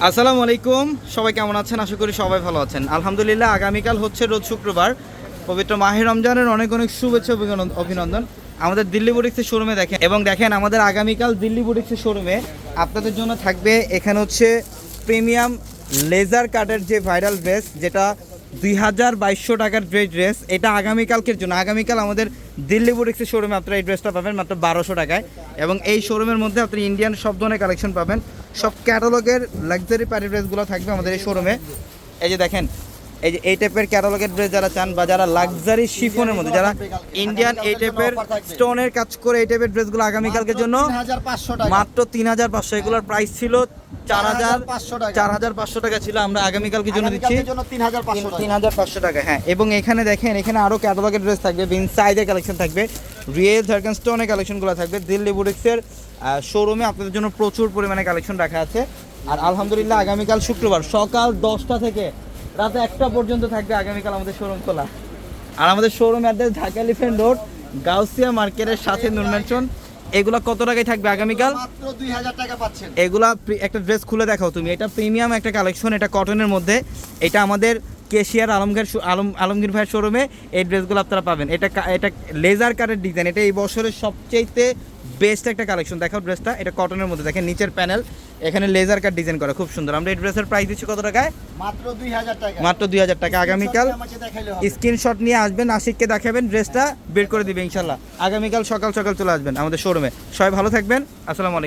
আসসালামু আলাইকুম, সবাই কেমন আছেন? আশা করি সবাই ভালো আছেন। আলহামদুলিল্লাহ, আগামীকাল হচ্ছে রোজ শুক্রবার, পবিত্র মাহে রমজানের অনেক অনেক শুভেচ্ছা অভিনন্দন। আমাদের দিল্লি বুটিক্সের শোরুমে দেখেন এবং দেখেন আমাদের আগামীকাল দিল্লি বুটিক্সের শোরুমে আপনাদের জন্য থাকবে এখানে হচ্ছে প্রিমিয়াম লেজার কাটের যে ভাইরাল ড্রেস, যেটা 2200 টাকার ড্রেস। এটা আগামীকালকের জন্য। আগামীকাল আমাদের দিল্লি বুটিক্সের শোরুমে আপনারা এই ড্রেসটা পাবেন মাত্র 1200 টাকায়। এবং এই শোরুমের মধ্যে আপনি ইন্ডিয়ান সব ধরনের কালেকশন পাবেন। সব ক্যাটালগের লাক্সারি পার্টি ড্রেসগুলো থাকবে আমাদের এই শোরুমে। এই যে দেখেন, এই যে এই টাইপের ক্যাটালগের ড্রেস যারা চান বা যারা লাক্সারি শিফনের মধ্যে, যারা ইন্ডিয়ান এই টাইপের স্টোনের কাজ করে এই টাইপের ড্রেসগুলো আগামীকালকের জন্য মাত্র 3500। এগুলোর প্রাইস ছিল 4500 টাকা ছিল, আমরা আগামীকালকের জন্য দিচ্ছি 3500 টাকা। হ্যাঁ, এবং এখানে দেখেন, এখানে আরও ক্যাটালগের ড্রেস থাকবে, বিন সাইজের কালেকশন থাকবে, রিয়েল ঝাড়খান্ড স্টোনের কালেকশনগুলো থাকবে। দিল্লি বুটিক্সের শোরুমে আপনাদের জন্য প্রচুর পরিমাণে কালেকশন রাখা আছে। আর আলহামদুলিল্লাহ, আগামীকাল শুক্রবার সকাল 10টা থেকে রাত 1টা পর্যন্ত থাকবে আগামীকাল আমাদের শোরুম খোলা। আর আমাদের showroom address Dhaka elephant road, Gausia মার্কেটের সাথে নূর ম্যানশন। এগুলা কত টাকায় থাকবে আগামীকাল? মাত্র 2000 টাকা পাচ্ছেন। এগুলা একটা ড্রেস খুলে দেখাও তুমি। এটা প্রিমিয়াম একটা কালেকশন, এটা কটনের মধ্যে। এটা আমাদের কেশিয়ার আলমগীর ভাইয়ের শোরুমে এই ড্রেসগুলো আপনারা পাবেন। এটা লেজার কাটের ডিজাইন, এটা এই বছরের সবচেয়ে বেস্ট একটা কালেকশন। দেখাও ড্রেসটা, এটা কটনের মধ্যে। দেখেন নিচের প্যানেল, এখানে লেজার কাট ডিজাইন করা, খুব সুন্দর। আমরা এই ড্রেসের প্রাইস দিচ্ছি কত টাকায়? মাত্র 2000 টাকা। মাত্র 2000 টাকা। আগামীকাল স্ক্রিনশট নিয়ে আসবেন, আশিককে দেখাবেন, ড্রেসটা বের করে দিবে ইনশাল্লাহ। আগামীকাল সকাল সকাল চলে আসবেন আমাদের শোরুমে। সবাই ভালো থাকবেন। আসসালামু আলাইকুম।